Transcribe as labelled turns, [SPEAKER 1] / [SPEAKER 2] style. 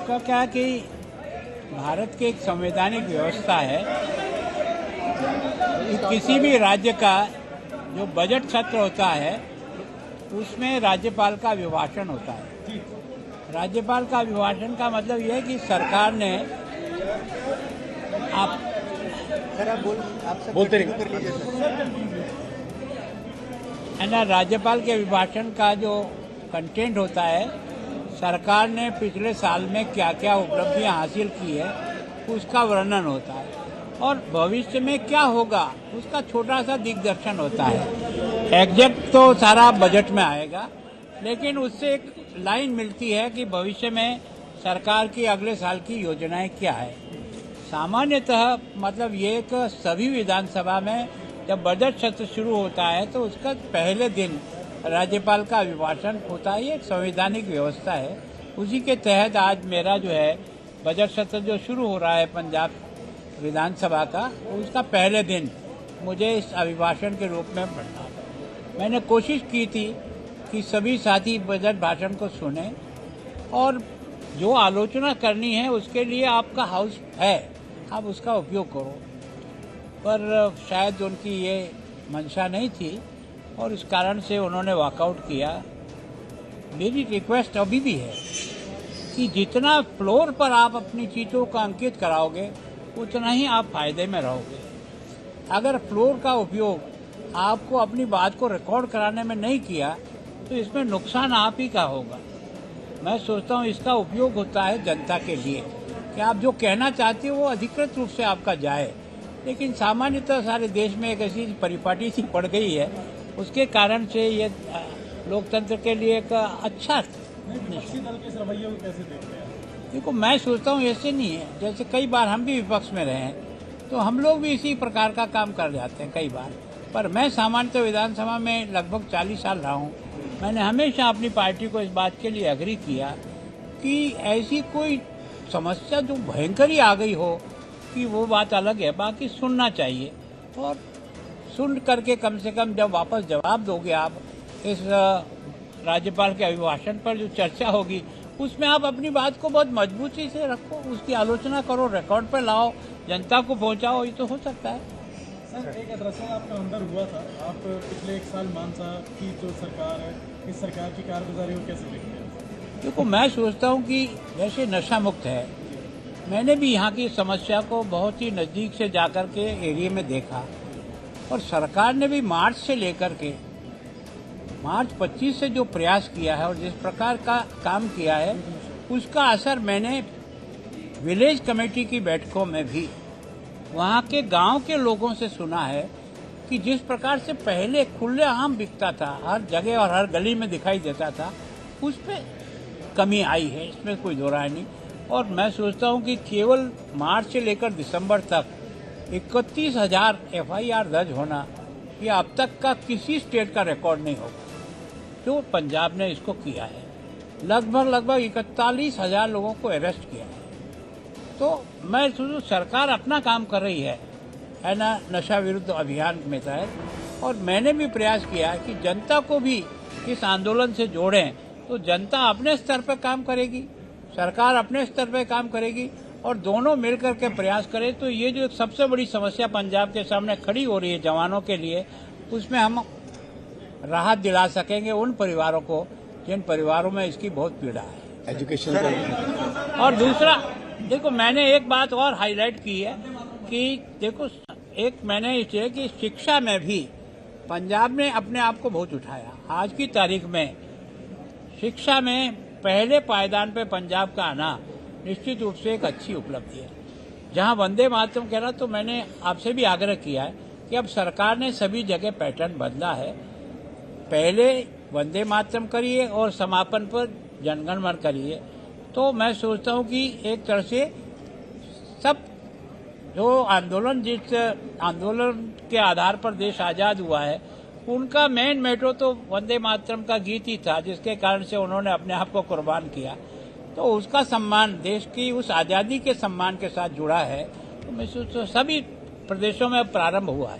[SPEAKER 1] उसका क्या है कि भारत की एक संवैधानिक व्यवस्था है कि किसी भी राज्य का जो बजट सत्र होता है उसमें राज्यपाल का अभिभाषण होता है। राज्यपाल का अभिभाषण का मतलब यह है कि सरकार ने आप
[SPEAKER 2] बोलते कर लीजिए सर।
[SPEAKER 1] है ना, राज्यपाल के अभिभाषण का जो कंटेंट होता है, सरकार ने पिछले साल में क्या क्या उपलब्धियां हासिल की है उसका वर्णन होता है और भविष्य में क्या होगा उसका छोटा सा दिग्दर्शन होता है। एग्जैक्ट तो सारा बजट में आएगा, लेकिन उससे एक लाइन मिलती है कि भविष्य में सरकार की अगले साल की योजनाएं क्या है। सामान्यतः मतलब ये कि सभी विधानसभा में जब बजट सत्र शुरू होता है तो उसका पहले दिन राज्यपाल का अभिभाषण होता है। ये एक संवैधानिक व्यवस्था है। उसी के तहत आज मेरा जो है बजट सत्र जो शुरू हो रहा है पंजाब विधानसभा का, उसका पहले दिन मुझे इस अभिभाषण के रूप में पढ़ना। मैंने कोशिश की थी कि सभी साथी बजट भाषण को सुने और जो आलोचना करनी है उसके लिए आपका हाउस है, आप उसका उपयोग करो, पर शायद उनकी ये मंशा नहीं थी और इस कारण से उन्होंने वॉकआउट किया। मेरी रिक्वेस्ट अभी भी है कि जितना फ्लोर पर आप अपनी चीज़ों का अंकित कराओगे उतना ही आप फायदे में रहोगे। अगर फ्लोर का उपयोग आपको अपनी बात को रिकॉर्ड कराने में नहीं किया तो इसमें नुकसान आप ही का होगा। मैं सोचता हूँ इसका उपयोग होता है जनता के लिए कि आप जो कहना चाहते हो वो अधिकृत रूप से आपका जाए, लेकिन सामान्यतः सारे देश में एक ऐसी परिपाटी सी पड़ गई है, उसके कारण से ये लोकतंत्र के लिए एक अच्छा
[SPEAKER 2] विपक्षी दल के इस रवैये को कैसे देखते हैं?
[SPEAKER 1] देखो, मैं सोचता हूँ ऐसे नहीं है। जैसे कई बार हम भी विपक्ष में रहे हैं तो हम लोग भी इसी प्रकार का काम कर जाते हैं कई बार, पर मैं सामान्यतः विधानसभा में लगभग 40 साल रहा हूँ। मैंने हमेशा अपनी पार्टी को इस बात के लिए एग्री किया कि ऐसी कोई समस्या जो भयंकर ही आ गई हो कि वो बात अलग है, बाकी सुनना चाहिए और सुन करके कम से कम जब वापस जवाब दोगे आप इस राज्यपाल के अभिभाषण पर जो चर्चा होगी उसमें आप अपनी बात को बहुत मजबूती से रखो, उसकी आलोचना करो, रिकॉर्ड पर लाओ, जनता को पहुंचाओ, ये तो हो सकता है।
[SPEAKER 2] सर, एक दरअसल आपका अंदर हुआ था, आप पिछले 1 साल मानसा की जो सरकार है, इस सरकार की कारगुजारी को कैसे देखते हैं?
[SPEAKER 1] देखो, मैं सोचता हूँ कि जैसे नशा मुक्त है, मैंने भी यहाँ की समस्या को बहुत ही नज़दीक से जाकर के एरिया में देखा और सरकार ने भी मार्च से लेकर के मार्च 25 से जो प्रयास किया है और जिस प्रकार का काम किया है उसका असर मैंने विलेज कमेटी की बैठकों में भी वहाँ के गांव के लोगों से सुना है कि जिस प्रकार से पहले खुलेआम बिकता था, हर जगह और हर गली में दिखाई देता था, उस पर कमी आई है, इसमें कोई दो राय नहीं। और मैं सोचता हूँ कि केवल मार्च से लेकर दिसंबर तक 31,000 FIR दर्ज होना, ये अब तक का किसी स्टेट का रिकॉर्ड नहीं होगा। जो पंजाब ने इसको किया है, लगभग 41,000 लोगों को अरेस्ट किया है। तो मैं सोचूं सरकार अपना काम कर रही है ना, नशा विरुद्ध अभियान में तहत, और मैंने भी प्रयास किया है कि जनता को भी इस आंदोलन से जोड़ें, तो जनता अपने स्तर पर काम करेगी, सरकार अपने स्तर पर काम करेगी और दोनों मिलकर के प्रयास करें। तो ये जो सबसे बड़ी समस्या पंजाब के सामने खड़ी हो रही है जवानों के लिए, उसमें हम राहत दिला सकेंगे उन परिवारों को जिन परिवारों में इसकी बहुत पीड़ा है।
[SPEAKER 2] एजुकेशन
[SPEAKER 1] और दूसरा, देखो, मैंने एक बात और हाईलाइट की है कि देखो, एक मैंने इसे कि शिक्षा में भी पंजाब ने अपने आप को बहुत उठाया। आज की तारीख में शिक्षा में पहले पायदान पे पंजाब का आना निश्चित रूप से एक अच्छी उपलब्धि है। जहां वंदे मातरम कह रहा, तो मैंने आपसे भी आग्रह किया है कि अब सरकार ने सभी जगह पैटर्न बदला है। पहले वंदे मातरम करिए और समापन पर जनगण मन करिए। तो मैं सोचता हूं कि एक तरह से सब जो जिस आंदोलन के आधार पर देश आज़ाद हुआ है, उनका मेन मेट्रो तो वंदे मातरम का गीत ही था, जिसके कारण से उन्होंने अपने आप को कुर्बान किया। तो उसका सम्मान देश की उस आज़ादी के सम्मान के साथ जुड़ा है। तो मैं सोचता हूं सभी प्रदेशों में प्रारंभ हुआ है।